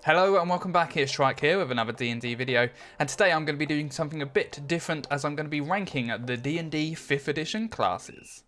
Hello and welcome back, here's Shrike here with another D&D video, and today I'm going to be doing something a bit different as I'm going to be ranking the D&D 5th edition classes.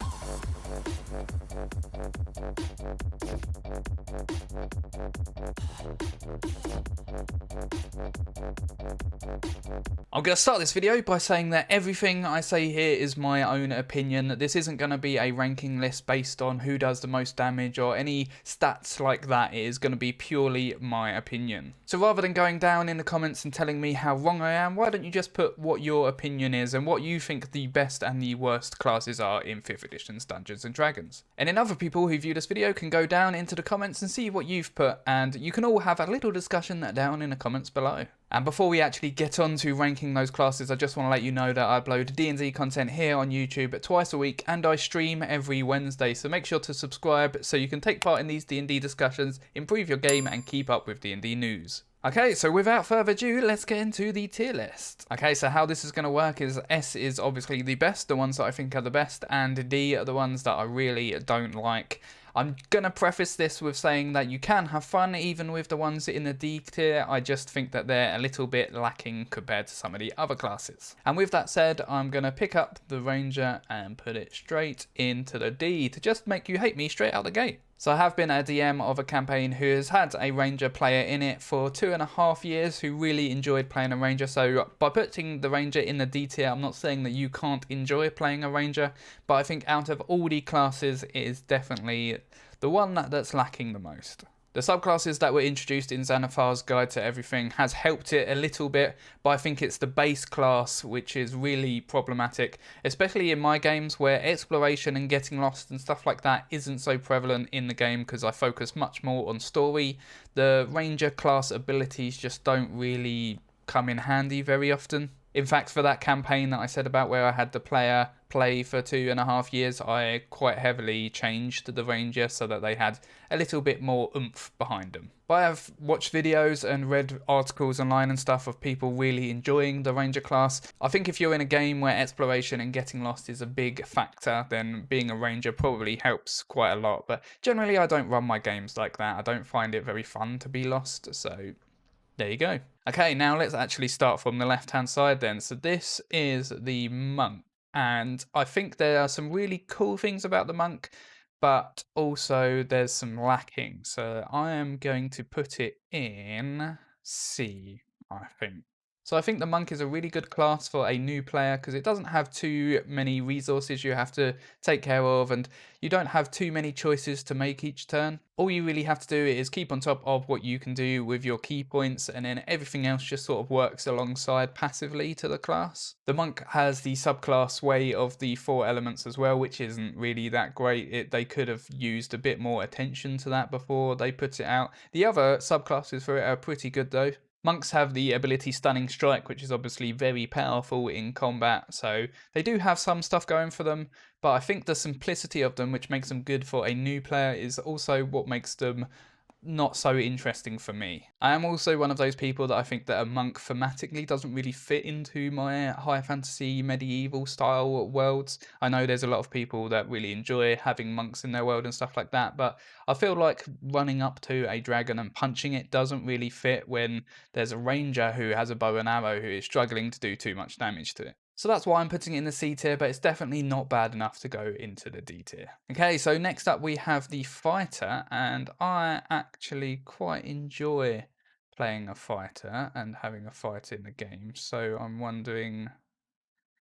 I'm going to start this video by saying that everything I say here is my own opinion. This isn't going to be a ranking list based on who does the most damage or any stats like that. It is going to be purely my opinion. So rather than going down in the comments and telling me how wrong I am, why don't you just put what your opinion is and what you think the best and the worst classes are in 5th edition's Dungeons and Dragons. And then other people who view this video can go down into the comments and see what you've put, and you can all have a little discussion down in the comments below. And before we actually get on to ranking those classes, I just want to let you know that I upload D&D content here on YouTube twice a week, and I stream every Wednesday, so make sure to subscribe so you can take part in these D&D discussions, improve your game, and keep up with D&D news. Okay, so without further ado, let's get into the tier list. Okay, so how this is going to work is S is obviously the best, the ones that I think are the best, and D are the ones that I really don't like. I'm going to preface this with saying that you can have fun even with the ones in the D tier. I just think that they're a little bit lacking compared to some of the other classes. And with that said, I'm going to pick up the Ranger and put it straight into the D to just make you hate me straight out the gate. So I have been a DM of a campaign who has had a Ranger player in it for 2.5 years who really enjoyed playing a Ranger. So by putting the Ranger in the D tier, I'm not saying that you can't enjoy playing a Ranger, but I think out of all the classes, it is definitely the one that's lacking the most. The subclasses that were introduced in Xanathar's Guide to Everything has helped it a little bit, but I think it's the base class which is really problematic, especially in my games where exploration and getting lost and stuff like that isn't so prevalent in the game because I focus much more on story. The Ranger class abilities just don't really come in handy very often. In fact, for that campaign that I said about where I had the player play for 2.5 years, I quite heavily changed the Ranger so that they had a little bit more oomph behind them. But I have watched videos and read articles online and stuff of people really enjoying the Ranger class. I think if you're in a game where exploration and getting lost is a big factor, then being a Ranger probably helps quite a lot. But generally, I don't run my games like that. I don't find it very fun to be lost, so there you go. Okay, now let's actually start from the left-hand side then. So this is the Monk, and I think there are some really cool things about the Monk, but also there's some lacking. So I am going to put it in C, I think. So I think the Monk is a really good class for a new player because it doesn't have too many resources you have to take care of, and you don't have too many choices to make each turn. All you really have to do is keep on top of what you can do with your key points, and then everything else just sort of works alongside passively to the class. The Monk has the subclass Way of the 4 elements as well, which isn't really that great. They could have used a bit more attention to that before they put it out. The other subclasses for it are pretty good though. Monks have the ability Stunning Strike, which is obviously very powerful in combat, so they do have some stuff going for them, but I think the simplicity of them, which makes them good for a new player, is also what makes them not so interesting for me. I am also one of those people that I think that a monk thematically doesn't really fit into my high fantasy medieval style worlds. I know there's a lot of people that really enjoy having monks in their world and stuff like that, but I feel like running up to a dragon and punching it doesn't really fit when there's a ranger who has a bow and arrow who is struggling to do too much damage to it. So that's why I'm putting it in the C tier, but it's definitely not bad enough to go into the D tier. Okay, so next up we have the Fighter, and I actually quite enjoy playing a fighter and having a fighter in the game. So I'm wondering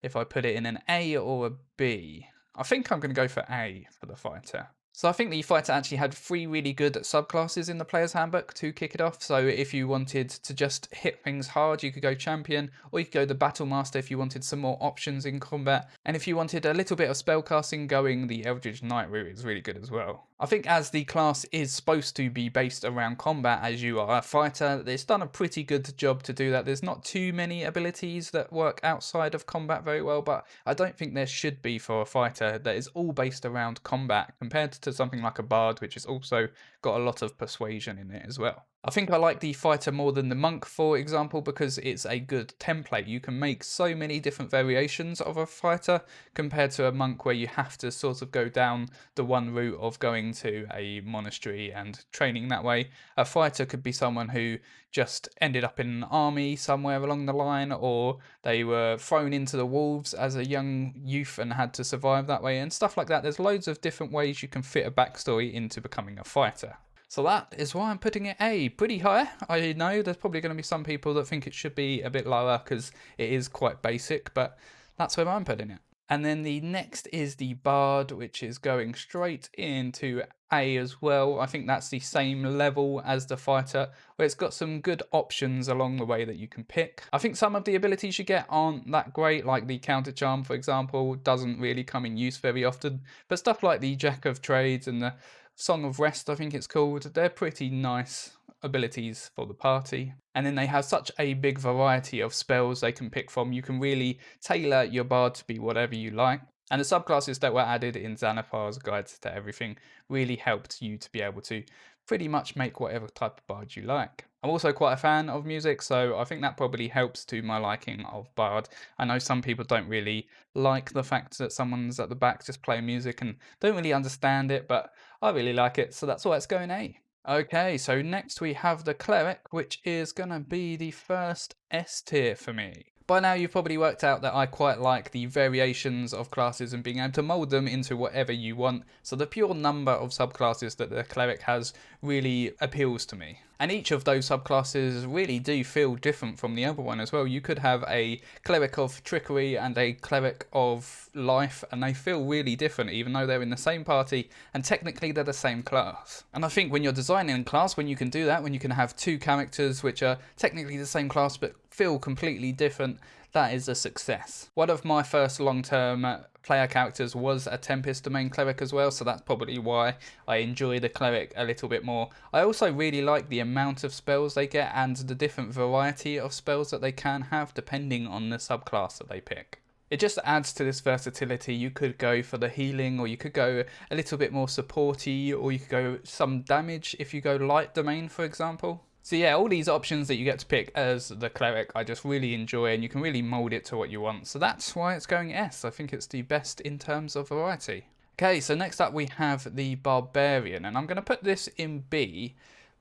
if I put it in an A or a B. I think I'm going to go for A for the Fighter. So I think the Fighter actually had 3 really good subclasses in the Player's Handbook to kick it off. So if you wanted to just hit things hard, you could go Champion, or you could go the Battle Master if you wanted some more options in combat. And if you wanted a little bit of spellcasting, going the Eldritch Knight route is really good as well. I think as the class is supposed to be based around combat, as you are a fighter, it's done a pretty good job to do that. There's not too many abilities that work outside of combat very well, but I don't think there should be for a fighter that is all based around combat compared to something like a bard, which is also got a lot of persuasion in it as well. I think I like the fighter more than the monk, for example, because it's a good template. You can make so many different variations of a fighter compared to a monk where you have to sort of go down the one route of going to a monastery and training that way. A fighter could be someone who just ended up in an army somewhere along the line, or they were thrown into the wolves as a young youth and had to survive that way, and stuff like that. There's loads of different ways you can fit a backstory into becoming a fighter. So that is why I'm putting it A, pretty high. I know there's probably going to be some people that think it should be a bit lower because it is quite basic, but that's where I'm putting it. And then the next is the Bard, which is going straight into A as well. I think that's the same level as the Fighter, where it's got some good options along the way that you can pick. I think some of the abilities you get aren't that great, like the Counter Charm, for example, doesn't really come in use very often. But stuff like the Jack of Trades and the Song of Rest, I think it's called, they're pretty nice abilities for the party. And then they have such a big variety of spells they can pick from. You can really tailor your bard to be whatever you like. And the subclasses that were added in Xanathar's Guides to Everything really helped you to be able to pretty much make whatever type of bard you like. I'm also quite a fan of music, so I think that probably helps to my liking of bard. I know some people don't really like the fact that someone's at the back just playing music and don't really understand it, but I really like it, so that's why it's going A. Okay, so next we have the Cleric, which is going to be the first S tier for me. By now you've probably worked out that I quite like the variations of classes and being able to mould them into whatever you want, so the pure number of subclasses that the Cleric has really appeals to me. And each of those subclasses really do feel different from the other one as well. You could have a Cleric of Trickery and a Cleric of Life, and they feel really different even though they're in the same party and technically they're the same class. And I think when you're designing a class, when you can do that, when you can have two characters which are technically the same class but feel completely different, that is a success. One of my first long-term player characters was a Tempest domain Cleric as well, so that's probably why I enjoy the Cleric a little bit more. I also really like the amount of spells they get and the different variety of spells that they can have depending on the subclass that they pick. It just adds to this versatility. You could go for the healing, or you could go a little bit more supporty, or you could go some damage if you go light domain, for example. So yeah, all these options that you get to pick as the Cleric I just really enjoy, and you can really mould it to what you want. So that's why it's going S. I think it's the best in terms of variety. Okay, so next up we have the Barbarian, and I'm going to put this in B,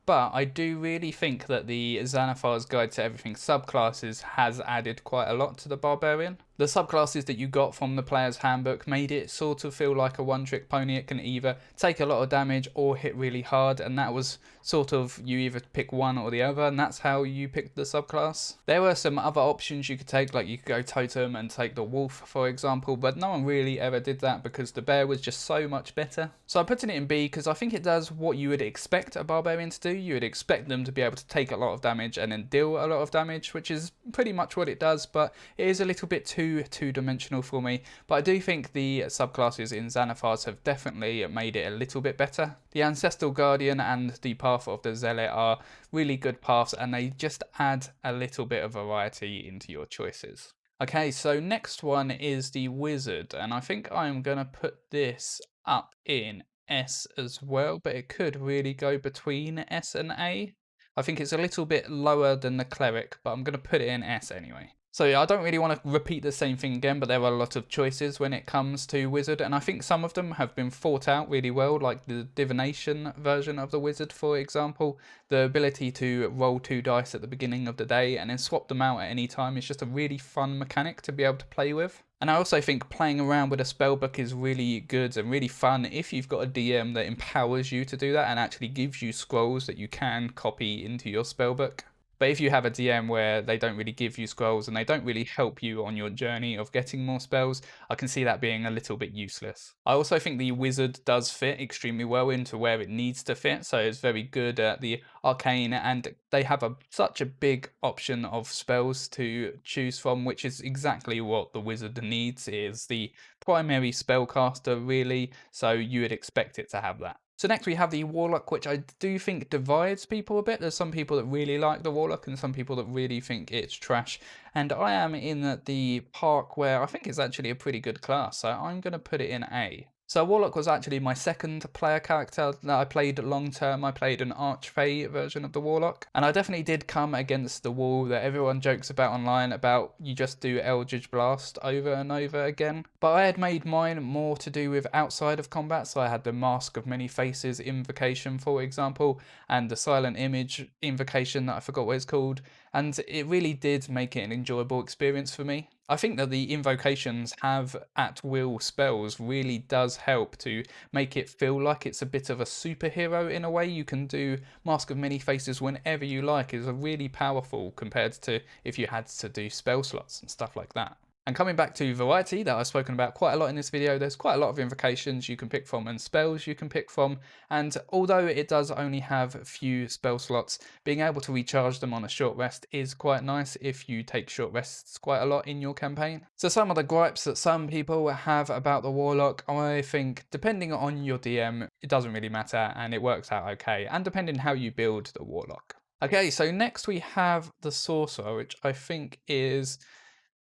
but I do really think that the Xanathar's Guide to Everything subclasses has added quite a lot to the Barbarian. The subclasses that you got from the player's handbook made it sort of feel like a one-trick pony. It can either take a lot of damage or hit really hard, and that was sort of, you either pick one or the other, and that's how you picked the subclass. There were some other options you could take, like you could go Totem and take the Wolf, for example, but no one really ever did that because the Bear was just so much better. So I'm putting it in B because I think it does what you would expect a Barbarian to do. You would expect them to be able to take a lot of damage and then deal a lot of damage, which is pretty much what it does, but it is a little bit too two-dimensional for me. But I do think the subclasses in Xanathar's have definitely made it a little bit better. The Ancestral Guardian and the Path of the Zealot are really good paths, and they just add a little bit of variety into your choices. Okay, so next one is the Wizard, and I think I'm going to put this up in S as well, but it could really go between S and A. I think it's a little bit lower than the Cleric, but I'm going to put it in S anyway. So yeah, I don't really want to repeat the same thing again, but there are a lot of choices when it comes to Wizard, and I think some of them have been thought out really well, like the Divination version of the Wizard, for example. The ability to roll 2 dice at the beginning of the day and then swap them out at any time is just a really fun mechanic to be able to play with. And I also think playing around with a spellbook is really good and really fun if you've got a DM that empowers you to do that and actually gives you scrolls that you can copy into your spellbook. But if you have a DM where they don't really give you scrolls and they don't really help you on your journey of getting more spells, I can see that being a little bit useless. I also think the Wizard does fit extremely well into where it needs to fit, so it's very good at the arcane, and they have such a big option of spells to choose from, which is exactly what the Wizard needs. It is the primary spellcaster really, so you would expect it to have that. So next we have the Warlock, which I do think divides people a bit. There's some people that really like the Warlock and some people that really think it's trash. And I am in the park where I think it's actually a pretty good class, so I'm going to put it in A. So Warlock was actually my second player character that I played long term. I played an Archfey version of the Warlock, and I definitely did come against the wall that everyone jokes about online about you just do Eldritch Blast over and over again. But I had made mine more to do with outside of combat, so I had the Mask of Many Faces invocation, for example, and the Silent Image invocation that I forgot what it's called, and it really did make it an enjoyable experience for me. I think that the invocations have at will spells really does help to make it feel like it's a bit of a superhero in a way. You can do Mask of Many Faces whenever you like. It's really powerful compared to if you had to do spell slots and stuff like that. And coming back to variety that I've spoken about quite a lot in this video, there's quite a lot of invocations you can pick from and spells you can pick from, and although it does only have a few spell slots, being able to recharge them on a short rest is quite nice if you take short rests quite a lot in your campaign. So some of the gripes that some people have about the Warlock, I think depending on your DM, it doesn't really matter and it works out okay, and depending how you build the Warlock. Okay, so next we have the Sorcerer, which I think is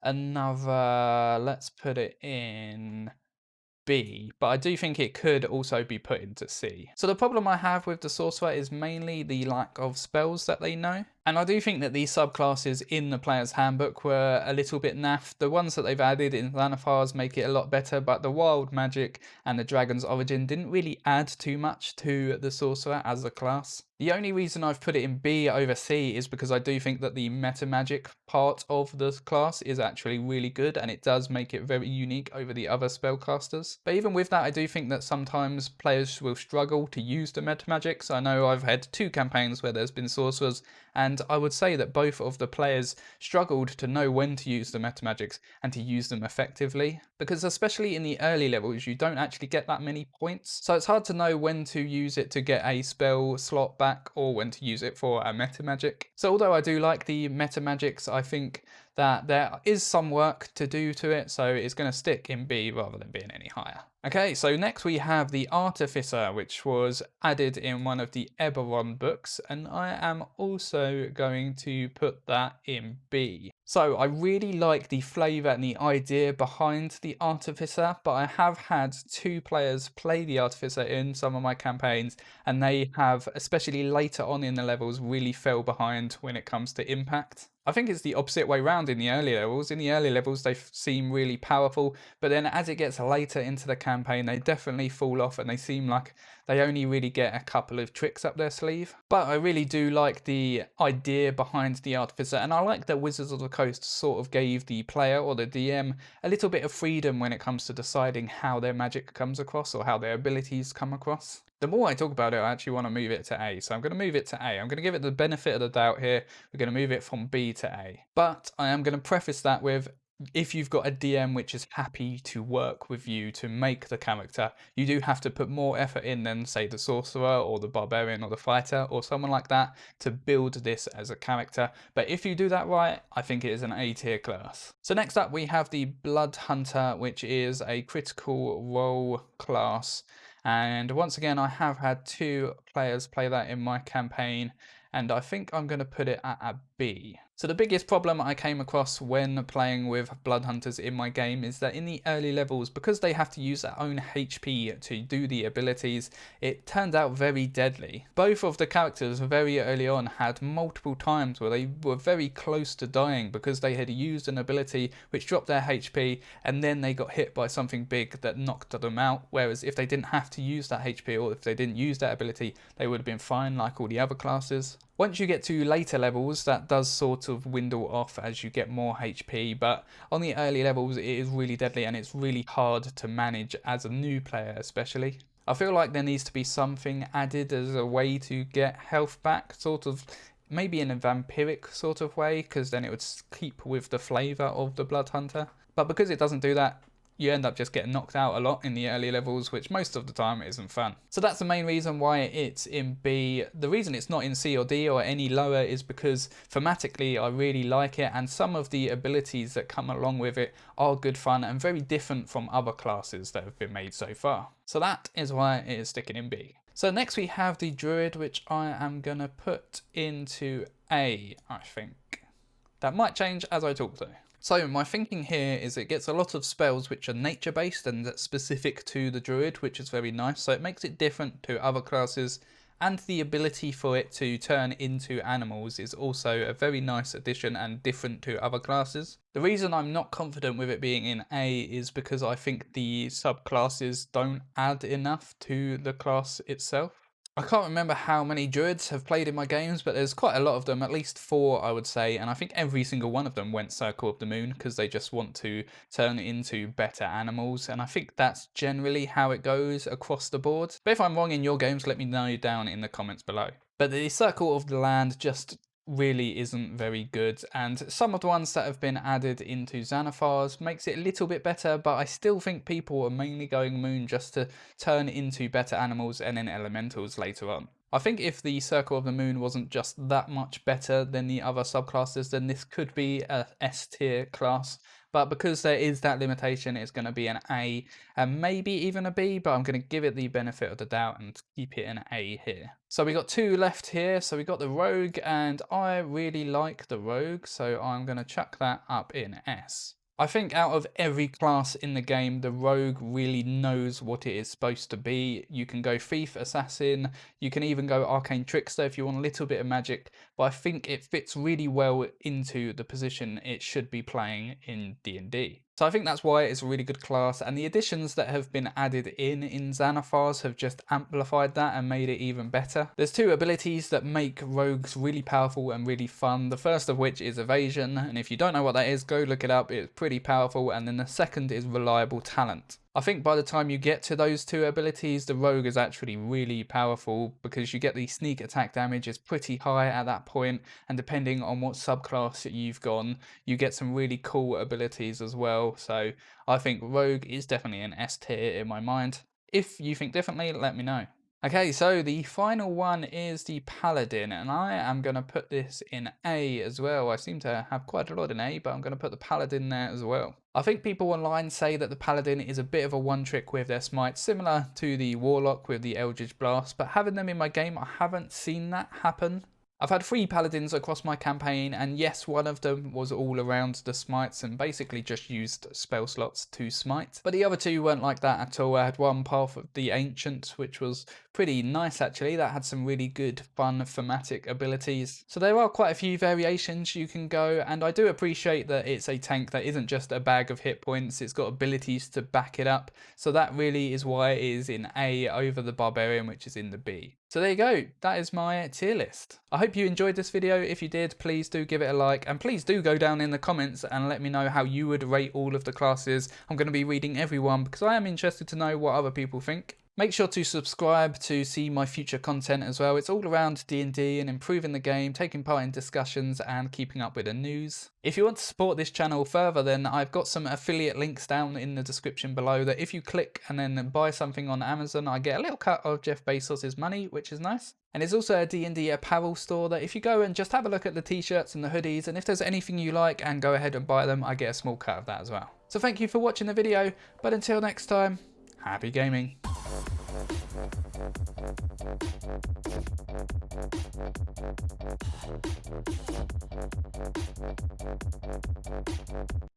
another, let's put it in B, but I do think it could also be put into C. So the problem I have with the Sorcerer is mainly the lack of spells that they know. And I do think that these subclasses in the player's handbook were a little bit naff. The ones that they've added in Thanathars make it a lot better, but the wild magic and the dragon's origin didn't really add too much to the Sorcerer as a class. The only reason I've put it in B over C is because I do think that the meta magic part of the class is actually really good and it does make it very unique over the other spellcasters. But even with that, I do think that sometimes players will struggle to use the meta magics. I know I've had 2 campaigns where there's been sorcerers, and I would say that both of the players struggled to know when to use the meta magics and to use them effectively, because especially in the early levels you don't actually get that many points, so it's hard to know when to use it to get a spell slot back or when to use it for a meta magic. So although I do like the meta magics, I think that there is some work to do to it, so it's going to stick in B rather than being any higher. Okay, so next we have the Artificer, which was added in one of the Eberron books, and I am also going to put that in B. So I really like the flavour and the idea behind the Artificer, but I have had 2 players play the Artificer in some of my campaigns, and they have, especially later on in the levels, really fell behind when it comes to impact. I think it's the opposite way round in the early levels. In the early levels they seem really powerful, but then as it gets later into the campaign they definitely fall off and they seem like they only really get a couple of tricks up their sleeve. But I really do like the idea behind the Artificer, and I like that Wizards of the Coast sort of gave the player or the DM a little bit of freedom when it comes to deciding how their magic comes across or how their abilities come across. The more I talk about it, I actually want to move it to A. So I'm going to move it to A. I'm going to give it the benefit of the doubt here. We're going to move it from B to A. But I am going to preface that with, if you've got a DM which is happy to work with you to make the character, you do have to put more effort in than, say, the Sorcerer or the Barbarian or the Fighter or someone like that to build this as a character. But if you do that right, I think it is an A tier class. So next up we have the Blood Hunter, which is a critical role class. And once again, I have had 2 players play that in my campaign, and I think I'm going to put it at a B. So the biggest problem I came across when playing with Blood Hunters in my game is that in the early levels, because they have to use their own HP to do the abilities, it turned out very deadly. Both of the characters very early on had multiple times where they were very close to dying because they had used an ability which dropped their HP and then they got hit by something big that knocked them out, whereas if they didn't have to use that HP or if they didn't use that ability, they would have been fine like all the other classes. Once you get to later levels, that does sort of dwindle off as you get more HP, but on the early levels it is really deadly and it's really hard to manage as a new player especially. I feel like there needs to be something added as a way to get health back, sort of maybe in a vampiric sort of way, because then it would keep with the flavour of the Blood Hunter. But because it doesn't do that, you end up just getting knocked out a lot in the early levels, which most of the time isn't fun. So that's the main reason why it's in B. The reason it's not in C or D or any lower is because thematically I really like it, and some of the abilities that come along with it are good fun and very different from other classes that have been made so far. So that is why it is sticking in B. So next we have the Druid, which I am going to put into A, I think. That might change as I talk though. So my thinking here is it gets a lot of spells which are nature based and that's specific to the druid, which is very nice. So it makes it different to other classes, and the ability for it to turn into animals is also a very nice addition and different to other classes. The reason I'm not confident with it being in A is because I think the subclasses don't add enough to the class itself. I can't remember how many druids have played in my games, but there's quite a lot of them, at least 4 I would say, and I think every single one of them went Circle of the Moon because they just want to turn into better animals, and I think that's generally how it goes across the board. But if I'm wrong in your games, let me know down in the comments below. But the Circle of the Land just really isn't very good, and some of the ones that have been added into Xanathars makes it a little bit better, but I still think people are mainly going Moon just to turn into better animals and then elementals later on. I think if the Circle of the Moon wasn't just that much better than the other subclasses, then this could be a S tier class. But because there is that limitation, it's going to be an A and maybe even a B, but I'm going to give it the benefit of the doubt and keep it an A here. So we got 2 left here. So we got the Rogue, and I really like the Rogue, so I'm going to chuck that up in S. I think out of every class in the game, the Rogue really knows what it is supposed to be. You can go Thief, Assassin, you can even go Arcane Trickster if you want a little bit of magic, but I think it fits really well into the position it should be playing in D&D. So I think that's why it's a really good class, and the additions that have been added in Xanathars have just amplified that and made it even better. There's 2 abilities that make rogues really powerful and really fun, the first of which is evasion, and if you don't know what that is, go look it up, it's pretty powerful, and then the second is reliable talent. I think by the time you get to those 2 abilities, the rogue is actually really powerful because you get the sneak attack damage is pretty high at that point, and depending on what subclass you've gone, you get some really cool abilities as well. So I think rogue is definitely an S tier in my mind. If you think differently, let me know. Okay, so the final one is the Paladin, and I am going to put this in A as well. I seem to have quite a lot in A, but I'm going to put the Paladin there as well. I think people online say that the Paladin is a bit of a one-trick with their smite, similar to the Warlock with the Eldritch Blast, but having them in my game, I haven't seen that happen. I've had 3 paladins across my campaign, and yes, one of them was all around the smites and basically just used spell slots to smite. But the other 2 weren't like that at all. I had one Path of the Ancients, which was pretty nice actually. That had some really good, fun, thematic abilities. So there are quite a few variations you can go, and I do appreciate that it's a tank that isn't just a bag of hit points, it's got abilities to back it up. So that really is why it is in A over the Barbarian, which is in the B. So there you go, that is my tier list. I hope you enjoyed this video. If you did, please do give it a like, and please do go down in the comments and let me know how you would rate all of the classes. I'm going to be reading everyone because I am interested to know what other people think. Make sure to subscribe to see my future content as well. It's all around D&D and improving the game, taking part in discussions and keeping up with the news. If you want to support this channel further, then I've got some affiliate links down in the description below that if you click and then buy something on Amazon, I get a little cut of Jeff Bezos' money, which is nice. And there's also a D&D Apparel store that if you go and just have a look at the t-shirts and the hoodies, and if there's anything you like and go ahead and buy them, I get a small cut of that as well. So thank you for watching the video, but until next time, happy gaming.